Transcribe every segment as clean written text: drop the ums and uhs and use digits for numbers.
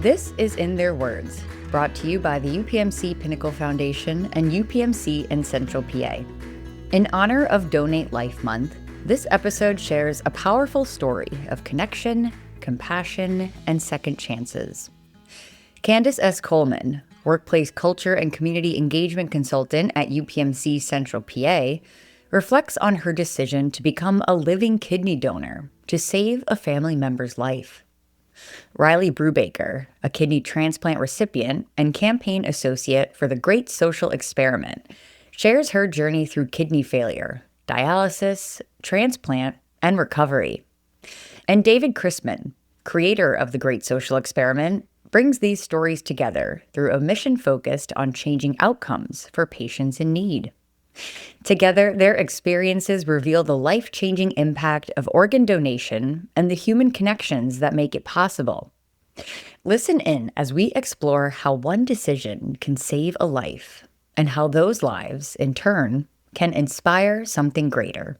This is In Their Words, brought to you by the UPMC Pinnacle Foundation and UPMC in Central PA. In honor of Donate Life Month, this episode shares a powerful story of connection, compassion, and second chances. Candace S. Coleman, workplace culture and community engagement consultant at UPMC Central PA, reflects on her decision to become a living kidney donor to save a family member's life. Riley Brubaker, a kidney transplant recipient and campaign associate for the Great Social Experiment, shares her journey through kidney failure, dialysis, transplant, and recovery. And David Chrisman, creator of the Great Social Experiment, brings these stories together through a mission focused on changing outcomes for patients in need. Together, their experiences reveal the life-changing impact of organ donation and the human connections that make it possible. Listen in as we explore how one decision can save a life and how those lives, in turn, can inspire something greater.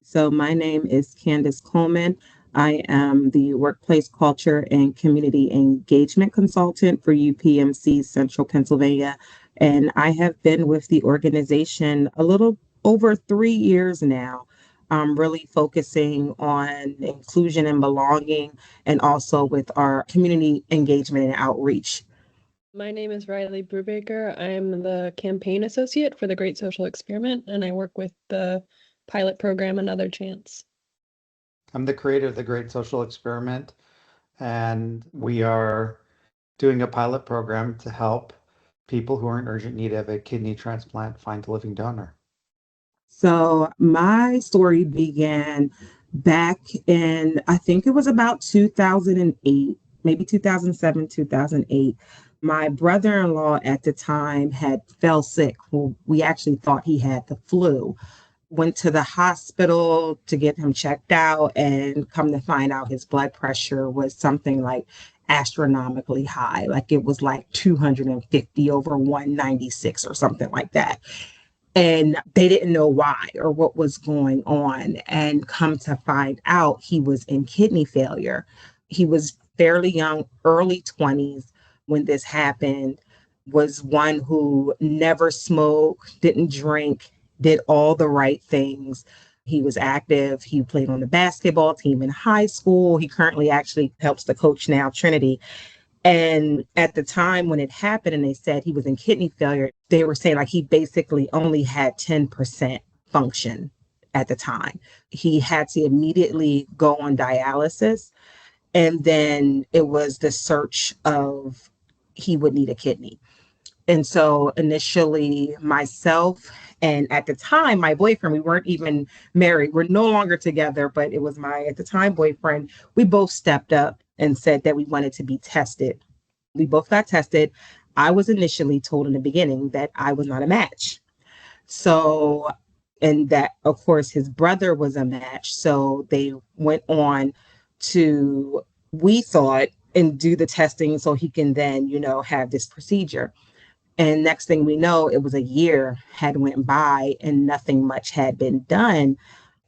So my name is Candace Coleman. I am the Workplace Culture and Community Engagement Consultant for UPMC Central Pennsylvania. And I have been with the organization a little over 3 years now, really focusing on inclusion and belonging, and also with our community engagement and outreach. My name is Riley Brubaker. I'm the campaign associate for the Great Social Experiment, and I work with the pilot program Another Chance. I'm the creator of the Great Social Experiment, and we are doing a pilot program to help people who are in urgent need of a kidney transplant find a living donor. So my story began back in, I think it was about 2008, maybe 2007, 2008. My brother-in-law at the time had fell sick. Well, we actually thought he had the flu. Went to the hospital to get him checked out, and come to find out his blood pressure was something like astronomically high. Like it was like 250 over 196 or something like that. And they didn't know why or what was going on. And come to find out, he was in kidney failure. He was fairly young, early 20s when this happened, was one who never smoked, didn't drink, did all the right things. He was active. He played on the basketball team in high school. He currently actually helps the coach now, Trinity. And at the time when it happened and they said he was in kidney failure, they were saying like he basically only had 10% function at the time. He had to immediately go on dialysis. And then it was the search of he would need a kidney. And so initially myself and at the time my boyfriend, we weren't even married. We're no longer together, but it was my at the time boyfriend. We both stepped up and said that we wanted to be tested. We both got tested. I was initially told in the beginning that I was not a match. So, and that of course his brother was a match. So they went on to, we thought, and do the testing so he can then, have this procedure. And next thing we know, it was a year had went by and nothing much had been done.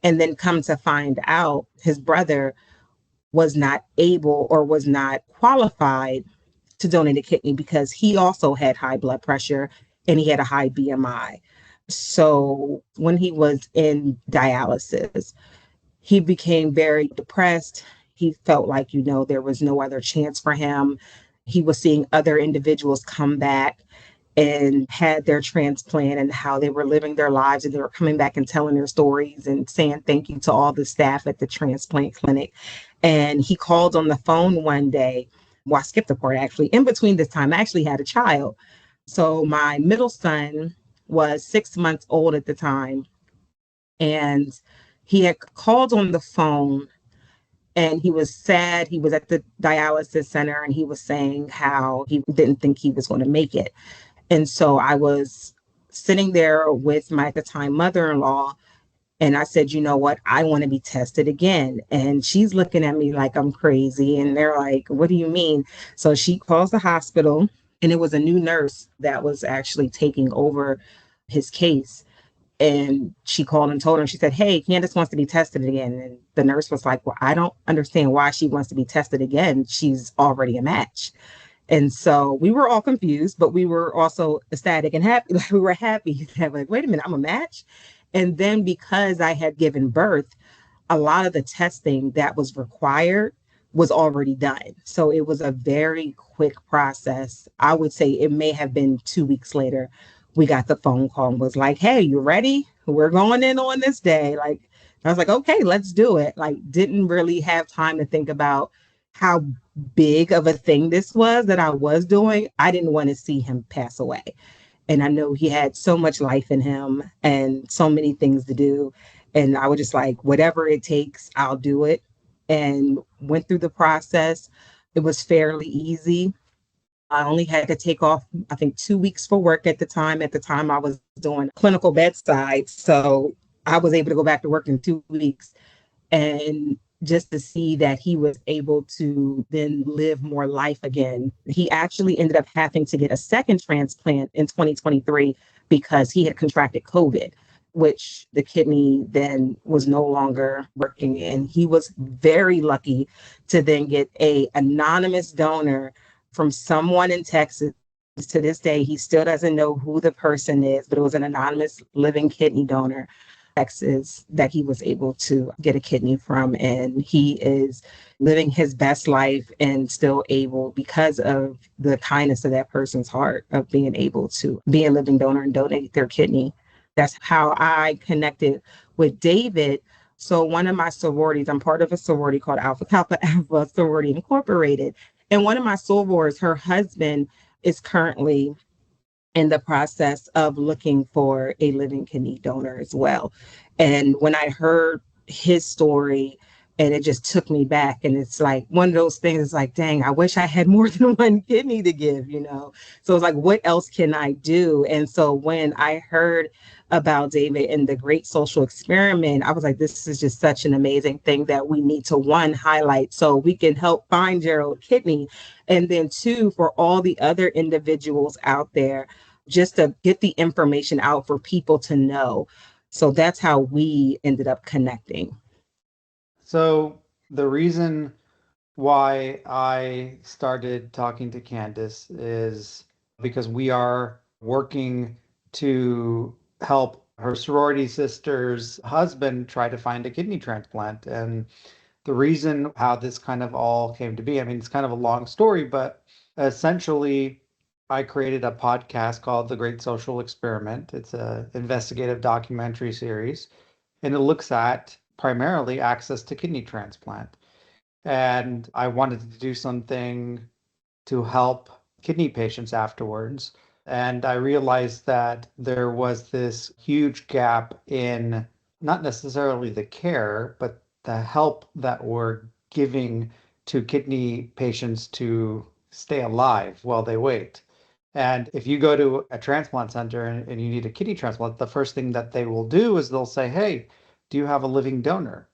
And then come to find out his brother was not able or was not qualified to donate a kidney because he also had high blood pressure and he had a high BMI. So when he was in dialysis, he became very depressed. He felt like, there was no other chance for him. He was seeing other individuals come back and had their transplant and how they were living their lives, and they were coming back and telling their stories and saying thank you to all the staff at the transplant clinic. And he called on the phone one day. Well, I skipped the part actually. In between this time, I actually had a child. So my middle son was 6 months old at the time. And he had called on the phone and he was sad. He was at the dialysis center and he was saying how he didn't think he was going to make it. And so I was sitting there with my, at the time, mother-in-law, and I said, you know what, I want to be tested again. And she's looking at me like I'm crazy. And they're like, what do you mean? So she calls the hospital, and it was a new nurse that was actually taking over his case. And she called and told her, and she said, "Hey, Candace wants to be tested again." And the nurse was like, "Well, I don't understand why she wants to be tested again. She's already a match." And so we were all confused, but we were also ecstatic and happy. Like we were happy that, like, wait a minute, I'm a match. And then because I had given birth, a lot of the testing that was required was already done. So it was a very quick process. I would say it may have been 2 weeks later, we got the phone call and was like, "Hey, you ready? We're going in on this day." Like, I was like, "Okay, let's do it." Like, didn't really have time to think about how big of a thing this was that I was doing. I didn't want to see him pass away. And I know he had so much life in him and so many things to do. And I was just like, whatever it takes, I'll do it. And went through the process. It was fairly easy. I only had to take off, I think, 2 weeks for work at the time. At the time, I was doing clinical bedside. So I was able to go back to work in 2 weeks. And just to see that he was able to then live more life again. He actually ended up having to get a second transplant in 2023 because he had contracted COVID, which the kidney then was no longer working. And he was very lucky to then get a anonymous donor from someone in Texas. To this day, he still doesn't know who the person is, but it was an anonymous living kidney donor Texas that he was able to get a kidney from. And he is living his best life and still able, because of the kindness of that person's heart, of being able to be a living donor and donate their kidney. That's how I connected with David. So one of my sororities, I'm part of a sorority called Alpha Kappa Alpha Sorority Incorporated. And one of my sorors, her husband is currently in the process of looking for a living kidney donor as well. And when I heard his story, and it just took me back, and it's like one of those things, it's like, dang, I wish I had more than one kidney to give. So it's like, what else can I do? And so when I heard about David and the Great Social Experiment, I was like, this is just such an amazing thing that we need to, one, highlight so we can help find Gerald Kidney, and then two, for all the other individuals out there, just to get the information out for people to know. So that's how we ended up connecting. So the reason why I started talking to Candace is because we are working to help her sorority sister's husband try to find a kidney transplant. And the reason how this kind of all came to be, I mean, it's kind of a long story, but essentially, I created a podcast called The Great Social Experiment. It's an investigative documentary series, and it looks at primarily access to kidney transplant. And I wanted to do something to help kidney patients afterwards. And I realized that there was this huge gap in not necessarily the care, but the help that we're giving to kidney patients to stay alive while they wait. And if you go to a transplant center and you need a kidney transplant, the first thing that they will do is they'll say, "Hey, do you have a living donor?"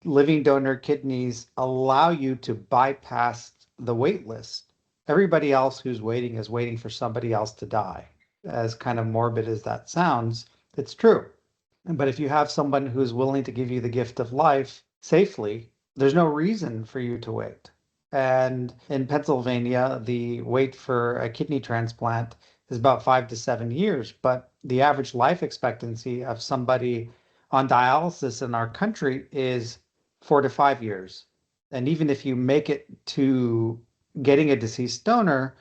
Living donor kidneys allow you to bypass the wait list. Everybody else who's waiting is waiting for somebody else to die. As kind of morbid as that sounds, it's true. But if you have someone who's willing to give you the gift of life safely, there's no reason for you to wait. And in Pennsylvania, the wait for a kidney transplant is about 5 to 7 years, but the average life expectancy of somebody on dialysis in our country is 4 to 5 years. And even if you make it to getting a deceased donor,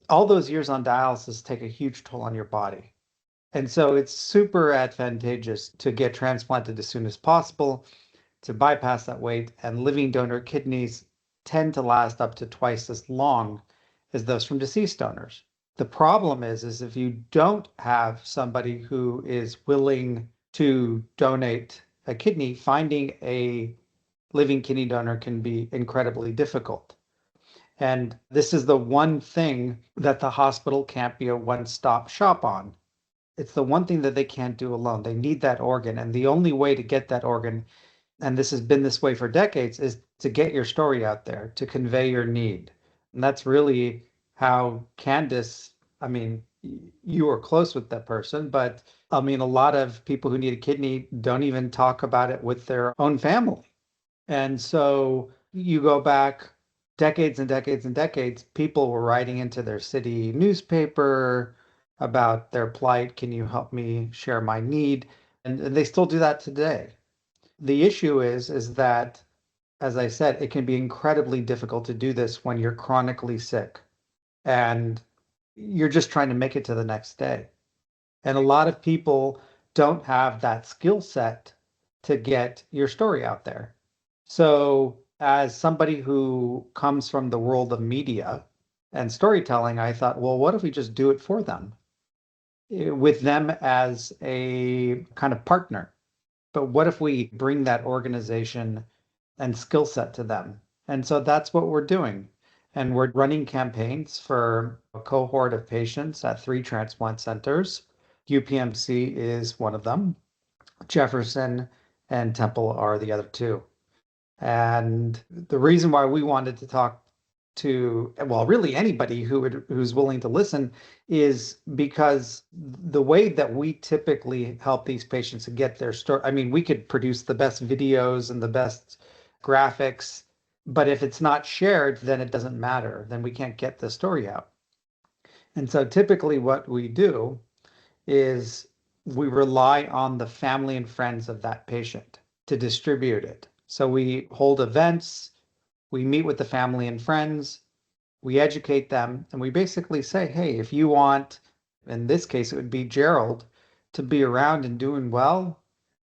all those years on dialysis take a huge toll on your body. And so it's super advantageous to get transplanted as soon as possible to bypass that wait. And living donor kidneys tend to last up to twice as long as those from deceased donors. The problem is if you don't have somebody who is willing to donate a kidney, finding a living kidney donor can be incredibly difficult. And this is the one thing that the hospital can't be a one-stop shop on. It's the one thing that they can't do alone. They need that organ. And the only way to get that organ, and this has been this way for decades, is to get your story out there, to convey your need. And that's really how Candace, I mean, you were close with that person, but I mean, a lot of people who need a kidney don't even talk about it with their own family. And so you go back decades and decades and decades, people were writing into their city newspaper about their plight. Can you help me share my need? And they still do that today. The issue is that, as I said, it can be incredibly difficult to do this when you're chronically sick and you're just trying to make it to the next day. And a lot of people don't have that skill set to get your story out there. So, as somebody who comes from the world of media and storytelling, I thought, well, what if we just do it for them, with them as a kind of partner? But what if we bring that organization and skill set to them? And so that's what we're doing. And we're running campaigns for a cohort of patients at 3 transplant centers. UPMC is one of them. Jefferson and Temple are the other two. And the reason why we wanted to talk to, well, really anybody who's willing to listen, is because the way that we typically help these patients get their story, I mean, we could produce the best videos and the best graphics, but if it's not shared, then it doesn't matter. Then we can't get the story out. And so typically what we do is we rely on the family and friends of that patient to distribute it. So we hold events, we meet with the family and friends, we educate them, and we basically say, hey, if you want, in this case, it would be Gerald, to be around and doing well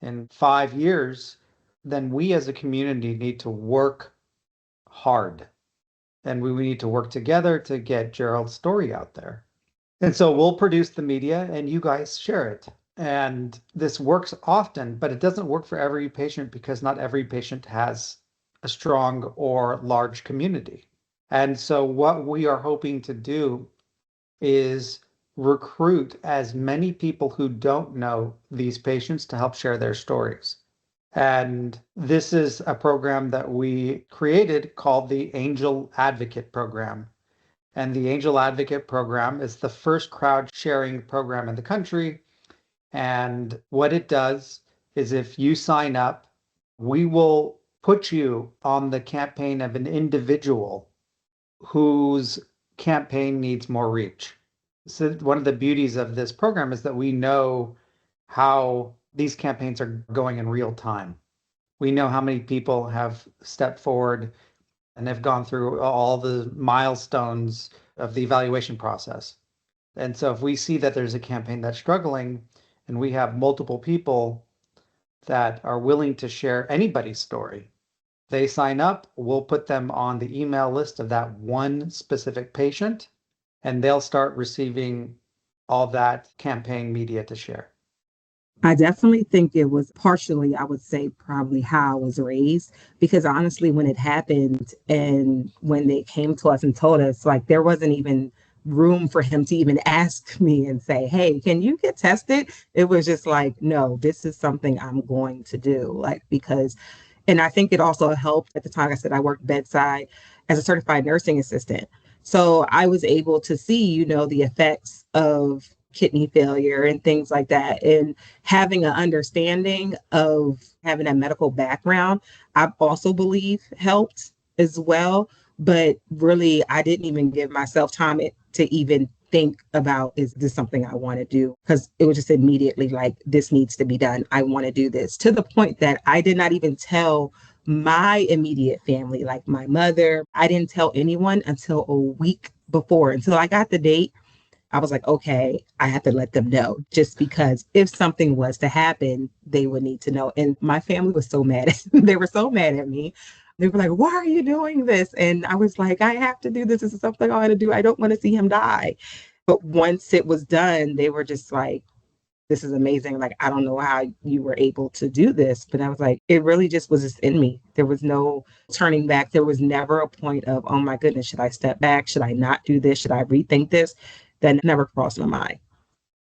in 5 years, then we as a community need to work hard. And we need to work together to get Gerald's story out there. And so we'll produce the media and you guys share it. And this works often, but it doesn't work for every patient because not every patient has a strong or large community. And so what we are hoping to do is recruit as many people who don't know these patients to help share their stories. And this is a program that we created called the Angel Advocate Program. And the Angel Advocate Program is the first crowd sharing program in the country. And what it does is if you sign up, we will put you on the campaign of an individual whose campaign needs more reach. So one of the beauties of this program is that we know how these campaigns are going in real time. We know how many people have stepped forward and have gone through all the milestones of the evaluation process. And so if we see that there's a campaign that's struggling and we have multiple people that are willing to share anybody's story, they sign up, we'll put them on the email list of that one specific patient, and they'll start receiving all that campaign media to share. I definitely think it was partially, I would say, probably how I was raised, because honestly, when it happened and when they came to us and told us, like, there wasn't even room for him to even ask me and say, hey, can you get tested? It was just like, no, this is something I'm going to do. Like, because, and I think it also helped at the time. I said I worked bedside as a certified nursing assistant. So I was able to see, the effects of kidney failure and things like that. And having an understanding of having a medical background, I also believe helped as well. But really, I didn't even give myself time to even think about, is this something I want to do? Because it was just immediately like, this needs to be done. I want to do this, to the point that I did not even tell my immediate family, like my mother. I didn't tell anyone until a week before, until I got the date. I was like, okay, I have to let them know, just because if something was to happen, they would need to know. And my family was so mad. They were so mad at me. They were like, why are you doing this? And I was like, I have to do this. This is something I want to do. I don't want to see him die. But once it was done, they were just like, this is amazing. Like, I don't know how you were able to do this. But I was like, it really just was just in me. There was no turning back. There was never a point of, oh my goodness, should I step back? Should I not do this? Should I rethink this? That never crossed my mind.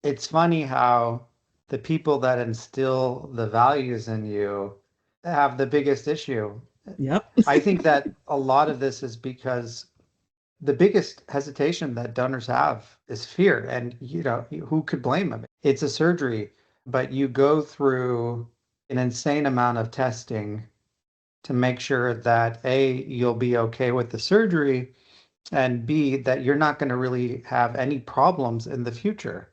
It's funny how the people that instill the values in you have the biggest issue. Yep. I think that a lot of this is because the biggest hesitation that donors have is fear. And, who could blame them? It's a surgery, but you go through an insane amount of testing to make sure that A, you'll be okay with the surgery, and B, that you're not going to really have any problems in the future.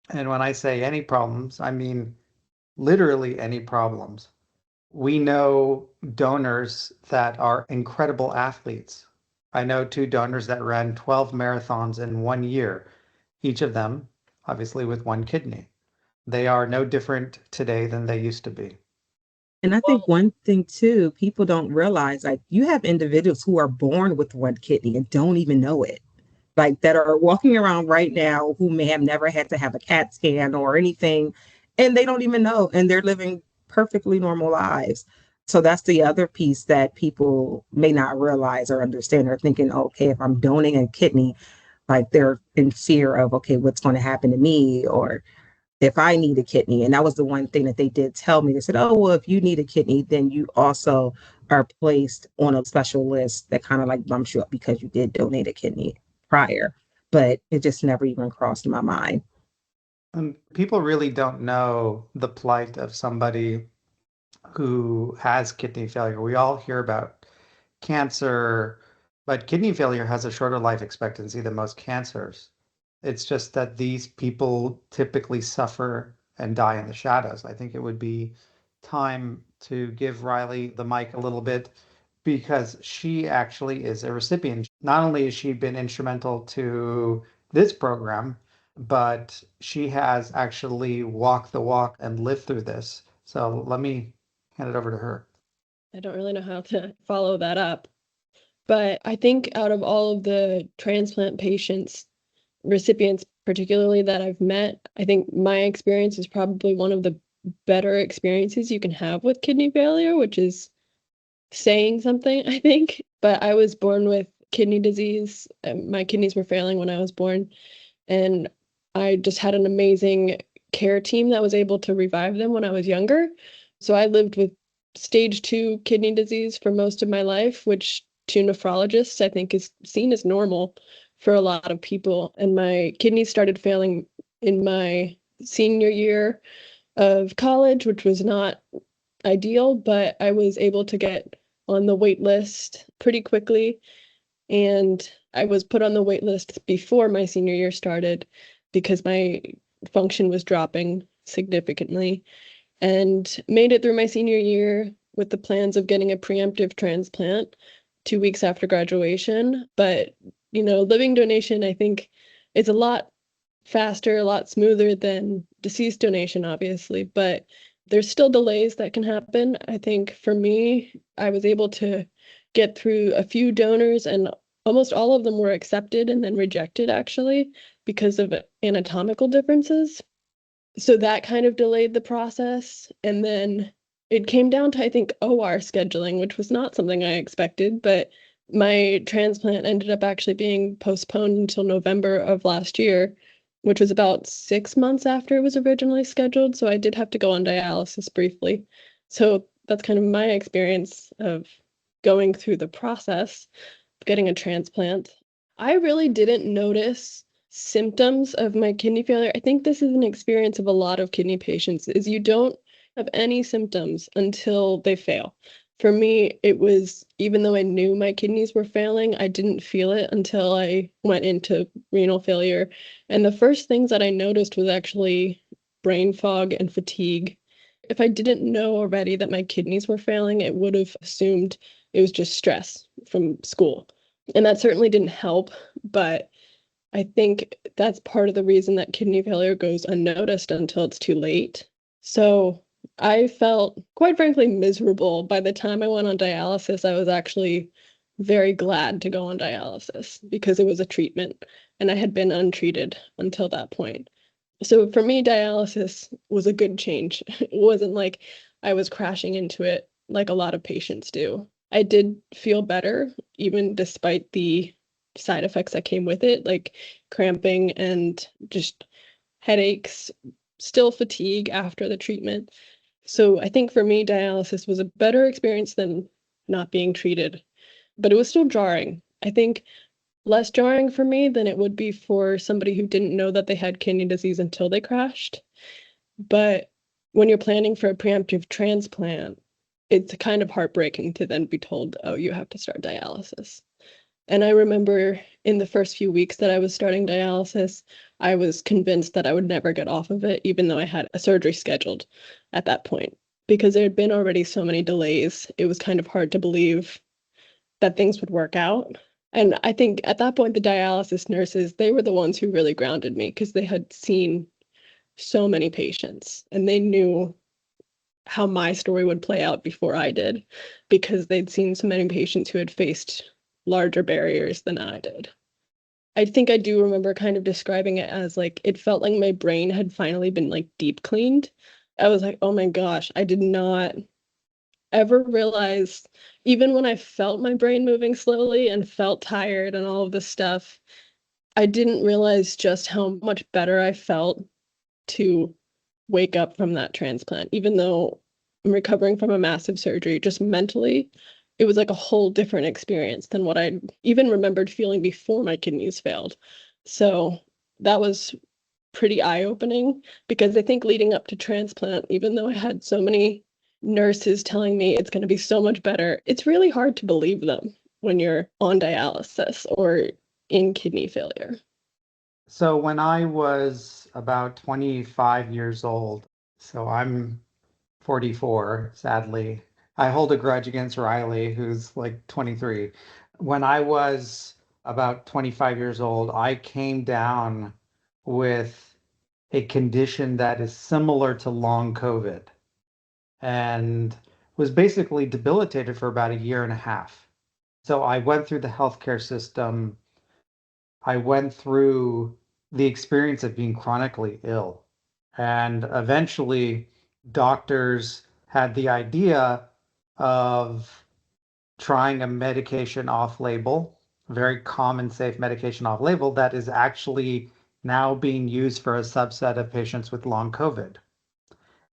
And when I say any problems, I mean literally any problems. We know donors that are incredible athletes. I know two donors that ran 12 marathons in 1 year, each of them obviously with one kidney. They are no different today than they used to be. And I think one thing too, people don't realize, like, you have individuals who are born with one kidney and don't even know it, like that are walking around right now who may have never had to have a CAT scan or anything, and they don't even know, and they're living perfectly normal lives. So that's the other piece that people may not realize or understand. They're thinking, okay, if I'm donating a kidney, like they're in fear of, okay, what's going to happen to me, or if I need a kidney. And that was the one thing that they did tell me. They said, oh, well, if you need a kidney, then you also are placed on a special list that kind of like bumps you up because you did donate a kidney prior. But it just never even crossed my mind. And people really don't know the plight of somebody who has kidney failure. We all hear about cancer, but kidney failure has a shorter life expectancy than most cancers. It's just that these people typically suffer and die in the shadows. I think it would be time to give Riley the mic a little bit because she actually is a recipient. Not only has she been instrumental to this program, but she has actually walked the walk and lived through this. So let me hand it over to her. I don't really know how to follow that up. But I think out of all of the transplant patients, recipients particularly that I've met, I think my experience is probably one of the better experiences you can have with kidney failure, which is saying something, I think. But I was born with kidney disease. My kidneys were failing when I was born, and I just had an amazing care team that was able to revive them when I was younger. So I lived with stage 2 kidney disease for most of my life, which to nephrologists I think is seen as normal for a lot of people. And my kidneys started failing in my senior year of college, which was not ideal, but I was able to get on the wait list pretty quickly. And I was put on the wait list before my senior year started because my function was dropping significantly, and made it through my senior year with the plans of getting a preemptive transplant 2 weeks after graduation. But, living donation, I think, is a lot faster, a lot smoother than deceased donation, obviously, but there's still delays that can happen. I think for me, I was able to get through a few donors, and almost all of them were accepted and then rejected, actually, because of anatomical differences. So that kind of delayed the process. And then it came down to, I think, OR scheduling, which was not something I expected, but my transplant ended up actually being postponed until November of last year, which was about 6 months after it was originally scheduled. So I did have to go on dialysis briefly. So that's kind of my experience of going through the process of getting a transplant. I really didn't notice symptoms of my kidney failure. I think this is an experience of a lot of kidney patients, is you don't have any symptoms until they fail. For me, it was, even though I knew my kidneys were failing, I didn't feel it until I went into renal failure. And the first things that I noticed was actually brain fog and fatigue. If I didn't know already that my kidneys were failing, it would have assumed it was just stress from school. And that certainly didn't help, but I think that's part of the reason that kidney failure goes unnoticed until it's too late. So I felt, quite frankly, miserable by the time I went on dialysis. I was actually very glad to go on dialysis because it was a treatment and I had been untreated until that point. So for me, dialysis was a good change. It wasn't like I was crashing into it like a lot of patients do. I did feel better, even despite the side effects that came with it, like cramping and just headaches, still fatigue after the treatment. So I think for me, dialysis was a better experience than not being treated, but it was still jarring. I think less jarring for me than it would be for somebody who didn't know that they had kidney disease until they crashed. But when you're planning for a preemptive transplant, it's kind of heartbreaking to then be told, oh, you have to start dialysis. And I remember in the first few weeks that I was starting dialysis, I was convinced that I would never get off of it, even though I had a surgery scheduled at that point. Because there had been already so many delays, it was kind of hard to believe that things would work out. And I think at that point, the dialysis nurses, they were the ones who really grounded me because they had seen so many patients and they knew how my story would play out before I did because they'd seen so many patients who had faced larger barriers than I did. I think I do remember kind of describing it as like it felt like my brain had finally been like deep cleaned. I was like, oh my gosh, I did not ever realize, even when I felt my brain moving slowly and felt tired and all of this stuff, I didn't realize just how much better I felt to wake up from that transplant. Even though I'm recovering from a massive surgery, just mentally, it was like a whole different experience than what I even remembered feeling before my kidneys failed. So that was pretty eye-opening because I think leading up to transplant, even though I had so many nurses telling me it's going to be so much better, it's really hard to believe them when you're on dialysis or in kidney failure. So when I was about 25 years old, so I'm 44, sadly. I hold a grudge against Riley, who's like 23. When I was about 25 years old, I came down with a condition that is similar to long COVID and was basically debilitated for about a year and a half. So I went through the healthcare system. I went through the experience of being chronically ill. And eventually, doctors had the idea of trying a medication off label, very common, safe medication off label that is actually now being used for a subset of patients with long COVID.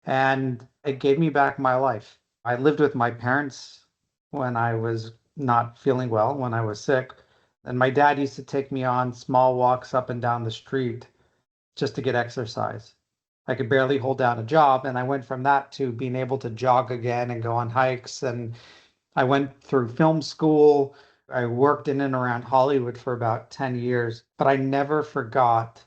And it gave me back my life. I lived with my parents when I was not feeling well, when I was sick. And my dad used to take me on small walks up and down the street just to get exercise. I could barely hold down a job. And I went from that to being able to jog again and go on hikes. And I went through film school. I worked in and around Hollywood for about 10 years, but I never forgot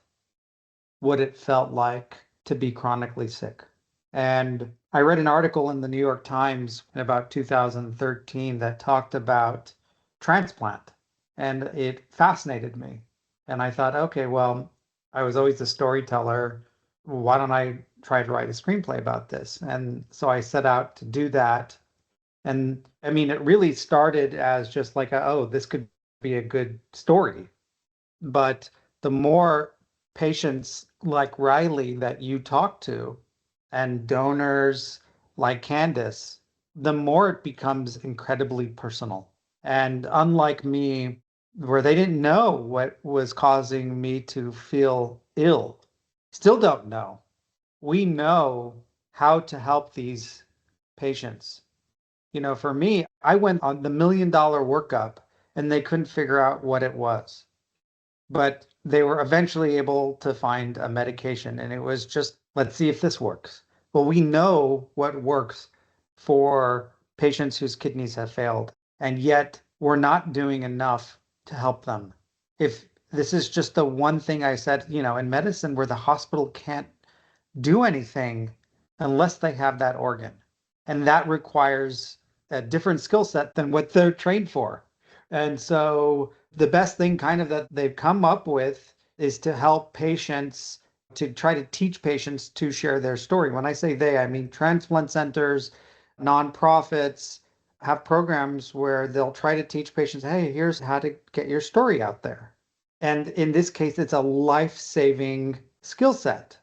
what it felt like to be chronically sick. And I read an article in the New York Times in about 2013 that talked about transplant, and it fascinated me. And I thought, okay, well, I was always a storyteller. Why don't I try to write a screenplay about this? And so I set out to do that. And I mean, it really started as just like, oh, this could be a good story. But the more patients like Riley that you talk to and donors like Candace, the more it becomes incredibly personal. And unlike me, where they didn't know what was causing me to feel ill, still don't know. We know how to help these patients. You know, for me, I went on the $1 million workup and they couldn't figure out what it was. But they were eventually able to find a medication, and it was just, let's see if this works. Well, we know what works for patients whose kidneys have failed, and yet we're not doing enough to help them. If this is just the one thing I said, you know, in medicine where the hospital can't do anything unless they have that organ. And that requires a different skill set than what they're trained for. And so the best thing kind of that they've come up with is to help patients, to try to teach patients to share their story. When I say they, I mean transplant centers, nonprofits have programs where they'll try to teach patients, hey, here's how to get your story out there. And in this case, it's a life-saving skill set.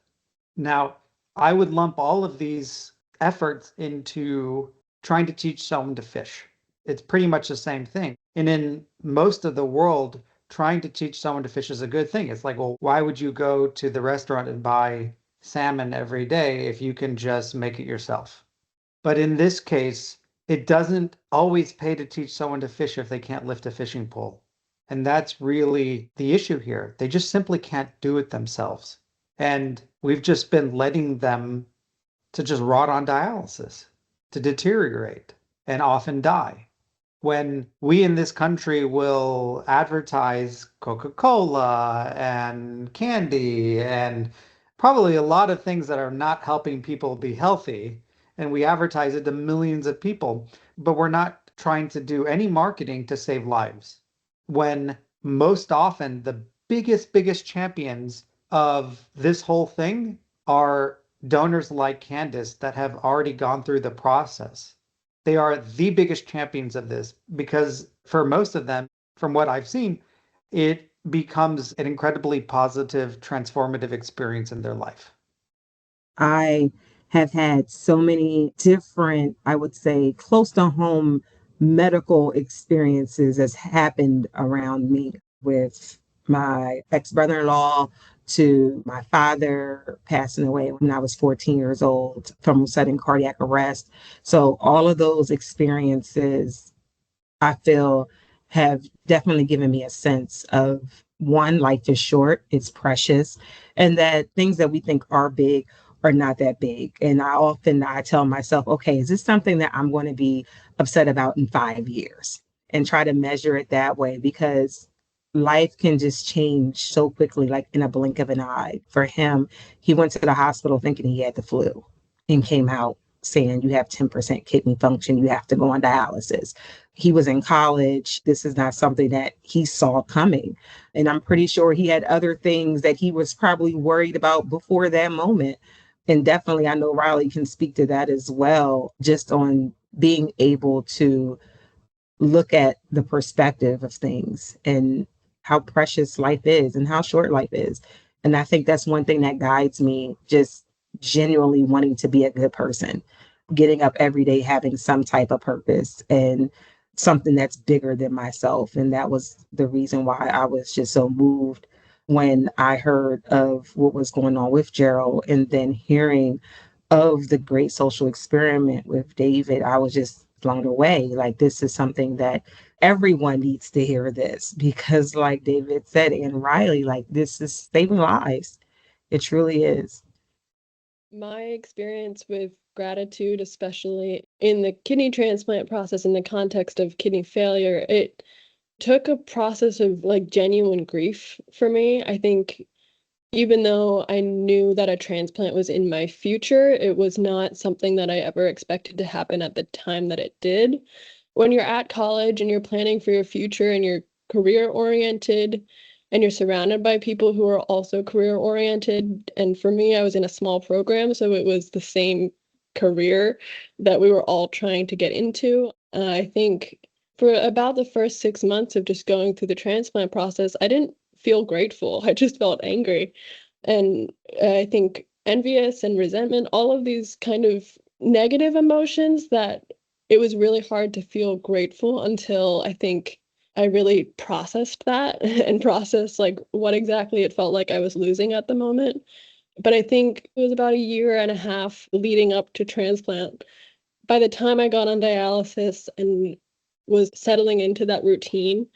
Now, I would lump all of these efforts into trying to teach someone to fish. It's pretty much the same thing. And in most of the world, trying to teach someone to fish is a good thing. It's like, well, why would you go to the restaurant and buy salmon every day if you can just make it yourself? But in this case, it doesn't always pay to teach someone to fish if they can't lift a fishing pole. And that's really the issue here. They just simply can't do it themselves. And we've just been letting them to just rot on dialysis, to deteriorate, and often die. When we in this country will advertise Coca-Cola and candy and probably a lot of things that are not helping people be healthy, and we advertise it to millions of people, but we're not trying to do any marketing to save lives. When most often the biggest champions of this whole thing are donors like Candace that have already gone through the process. They are the biggest champions of this because for most of them, from what I've seen, it becomes an incredibly positive, transformative experience in their life. I have had so many different, I would say, close to home medical experiences has happened around me with my ex-brother-in-law to my father passing away when I was 14 years old from sudden cardiac arrest. So all of those experiences, I feel, have definitely given me a sense of one, life is short, it's precious, and that things that we think are big are not that big. And I tell myself, okay, is this something that I'm going to be upset about in 5 years? And try to measure it that way because life can just change so quickly, like in a blink of an eye. For him, he went to the hospital thinking he had the flu and came out saying you have 10% kidney function, you have to go on dialysis. He was in college. This is not something that he saw coming. And I'm pretty sure he had other things that he was probably worried about before that moment. And definitely, I know Riley can speak to that as well, just on being able to look at the perspective of things and how precious life is and how short life is. And I think that's one thing that guides me, just genuinely wanting to be a good person, getting up every day, having some type of purpose and something that's bigger than myself. And that was the reason why I was just so moved when I heard of what was going on with Gerald and then hearing of the great social experiment with David. I was just blown away. Like, this is something that everyone needs to hear this because, like David said, and Riley, like, this is saving lives. It truly is. My experience with gratitude, especially in the kidney transplant process in the context of kidney failure, it took a process of like genuine grief for me. I think even though I knew that a transplant was in my future, it was not something that I ever expected to happen at the time that it did. When you're at college and you're planning for your future and you're career oriented and you're surrounded by people who are also career oriented, and for me, I was in a small program, so it was the same career that we were all trying to get into. I think for about the first 6 months of just going through the transplant process, I didn't feel grateful. I just felt angry. And I think envious and resentment, all of these kind of negative emotions that it was really hard to feel grateful until I think I really processed that and processed like what exactly it felt like I was losing at the moment. But I think it was about a year and a half leading up to transplant. By the time I got on dialysis and was settling into that routine,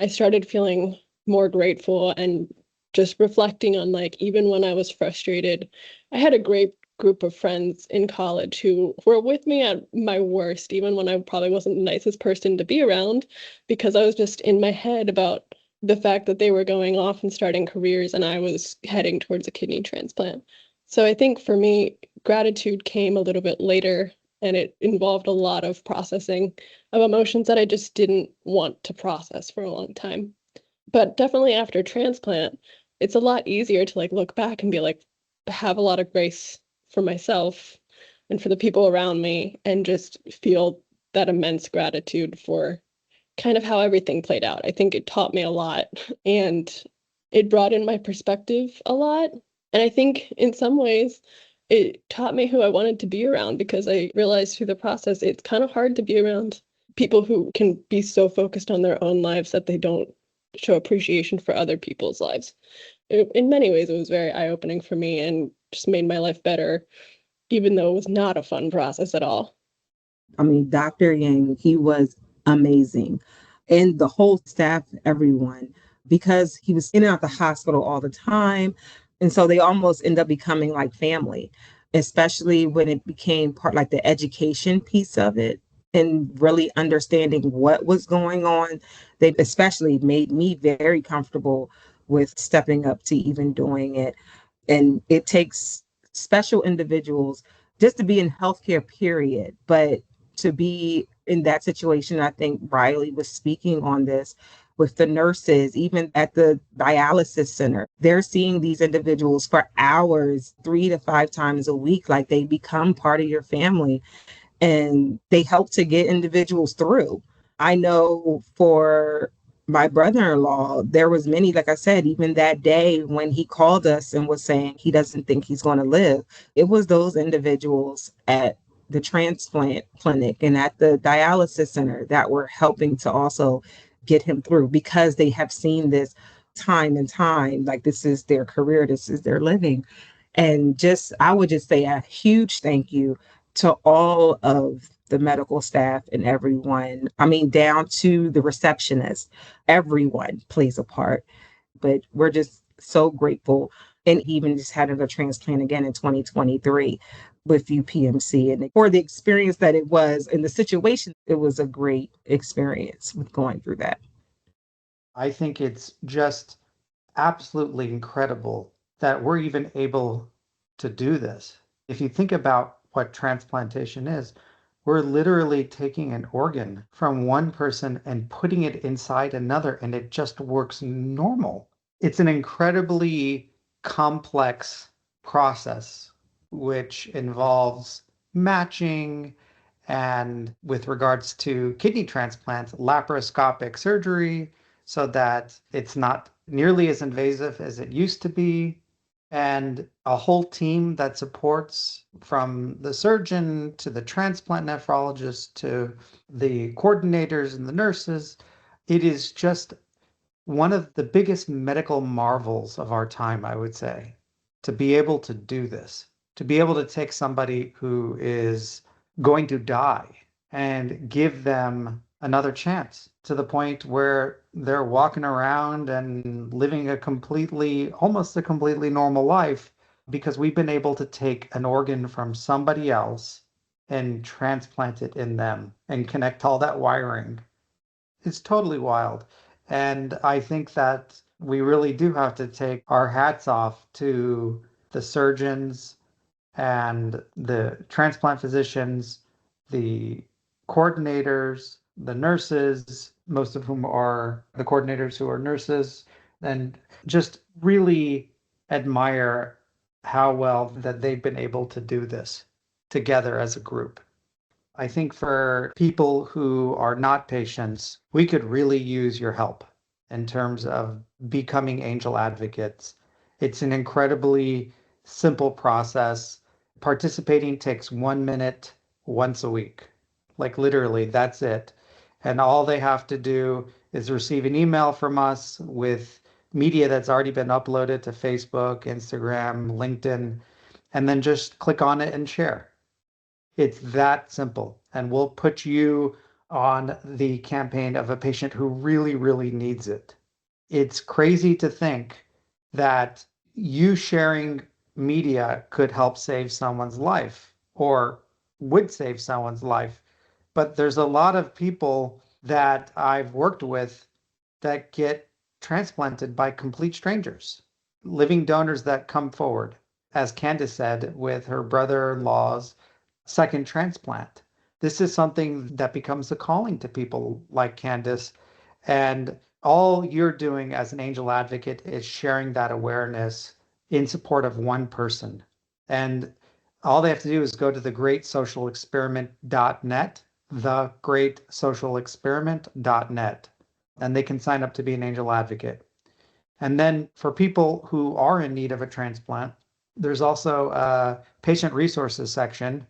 I started feeling more grateful and just reflecting on like even when I was frustrated, I had a great group of friends in college who were with me at my worst, even when I probably wasn't the nicest person to be around, because I was just in my head about the fact that they were going off and starting careers and I was heading towards a kidney transplant. So I think for me, gratitude came a little bit later and it involved a lot of processing of emotions that I just didn't want to process for a long time. But definitely after transplant, it's a lot easier to like look back and be like, have a lot of grace for myself and for the people around me and just feel that immense gratitude for kind of how everything played out. I think it taught me a lot and it broadened my perspective a lot. And I think in some ways, it taught me who I wanted to be around because I realized through the process, it's kind of hard to be around people who can be so focused on their own lives that they don't show appreciation for other people's lives. In many ways, it was very eye-opening for me and just made my life better, even though it was not a fun process at all. I mean, Dr. Yang, he was amazing. and the whole staff, everyone, because he was in and out the hospital all the time. And so they almost end up becoming like family, especially when it became part like the education piece of it and really understanding what was going on. They especially made me very comfortable with stepping up to even doing it. And it takes special individuals just to be in healthcare, period. But to be in that situation, I think Riley was speaking on this with the nurses, even at the dialysis center. They're seeing these individuals for hours, 3 to 5 times a week, like they become part of your family and they help to get individuals through. I know for my brother-in-law, there was many, like I said, even that day when he called us and was saying he doesn't think he's going to live, it was those individuals at the transplant clinic and at the dialysis center that were helping to also get him through because they have seen this time and time, like this is their career, this is their living. And just, I would just say a huge thank you to all of the medical staff and everyone. I mean, down to the receptionist, everyone plays a part. But we're just so grateful. And even just having a transplant again in 2023 with UPMC and for the experience that it was in the situation, it was a great experience with going through that. I think it's just absolutely incredible that we're even able to do this. If you think about what transplantation is, we're literally taking an organ from one person and putting it inside another, and it just works normal. It's an incredibly complex process, which involves matching, and with regards to kidney transplants, laparoscopic surgery so that it's not nearly as invasive as it used to be, and a whole team that supports from the surgeon to the transplant nephrologist to the coordinators and the nurses. It is just one of the biggest medical marvels of our time, I would say, to be able to do this, to be able to take somebody who is going to die and give them another chance to the point where they're walking around and living almost a completely normal life because we've been able to take an organ from somebody else and transplant it in them and connect all that wiring. It's totally wild. And I think that we really do have to take our hats off to the surgeons and the transplant physicians, the coordinators, the nurses, most of whom are the coordinators who are nurses, and just really admire how well that they've been able to do this together as a group. I think for people who are not patients, we could really use your help in terms of becoming angel advocates. It's an incredibly simple process. Participating takes 1 minute once a week. Like literally, that's it. And all they have to do is receive an email from us with media that's already been uploaded to Facebook, Instagram, LinkedIn, and then just click on it and share. It's that simple. And we'll put you on the campaign of a patient who really, really needs it. It's crazy to think that you sharing media could help save someone's life or would save someone's life. But there's a lot of people that I've worked with that get transplanted by complete strangers, living donors that come forward, as Candace said, with her brother-in-law's second transplant. This is something that becomes a calling to people like Candace. And all you're doing as an angel advocate is sharing that awareness in support of one person. And all they have to do is go to thegreatsocialexperiment.net, thegreatsocialexperiment.net, and they can sign up to be an angel advocate. And then for people who are in need of a transplant, there's also a patient resources section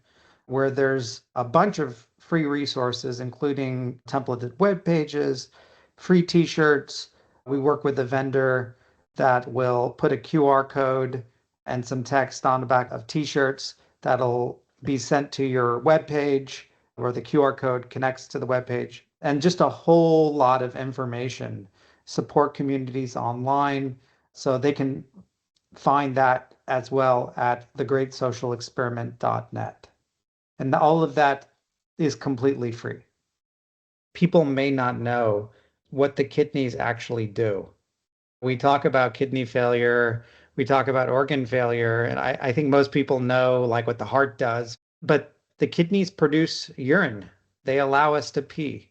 where there's a bunch of free resources, including templated web pages, free t-shirts. We work with a vendor that will put a QR code and some text on the back of t-shirts that'll be sent to your web page, where the QR code connects to the web page. and just a whole lot of information, support communities online. So they can find that as well at thegreatsocialexperiment.net. And all of that is completely free. People may not know what the kidneys actually do. We talk about kidney failure, we talk about organ failure, and I think most people know like what the heart does, but the kidneys produce urine. They allow us to pee.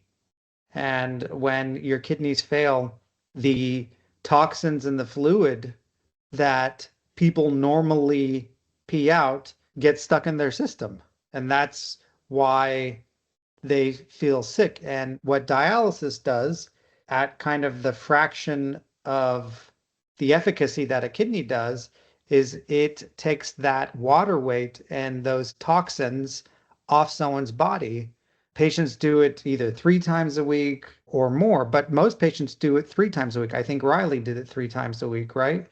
And when your kidneys fail, the toxins in the fluid that people normally pee out get stuck in their system. And that's why they feel sick. And what dialysis does at kind of the fraction of the efficacy that a kidney does is it takes that water weight and those toxins off someone's body. Patients do it either 3 times a week or more, but most patients do it 3 times a week. I think Riley did it 3 times a week, right?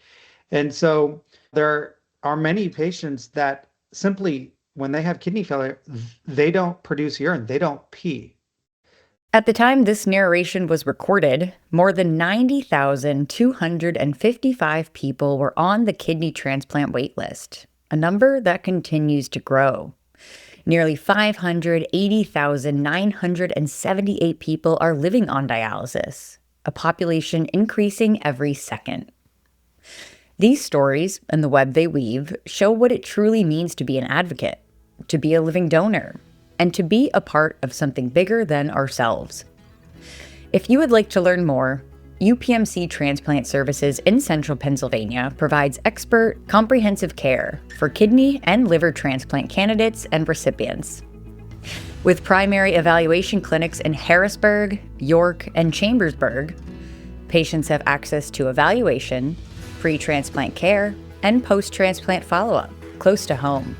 And so there are many patients that simply, when they have kidney failure, they don't produce urine, they don't pee. At the time this narration was recorded, more than 90,255 people were on the kidney transplant waitlist, a number that continues to grow. Nearly 580,978 people are living on dialysis, a population increasing every second. These stories and the web they weave show what it truly means to be an advocate, to be a living donor, and to be a part of something bigger than ourselves. If you would like to learn more, UPMC Transplant Services in Central Pennsylvania provides expert, comprehensive care for kidney and liver transplant candidates and recipients. With primary evaluation clinics in Harrisburg, York, and Chambersburg, patients have access to evaluation, pre-transplant care, and post-transplant follow-up close to home.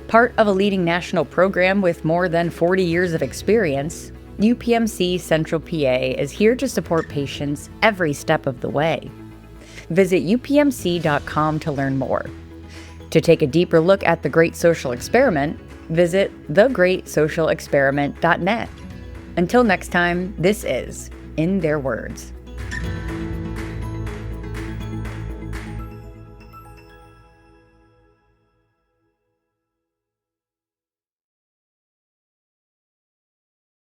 Part of a leading national program with more than 40 years of experience, UPMC Central PA is here to support patients every step of the way. Visit upmc.com to learn more. To take a deeper look at the Great Social Experiment, visit thegreatsocialexperiment.net. Until next time, this is In Their Words.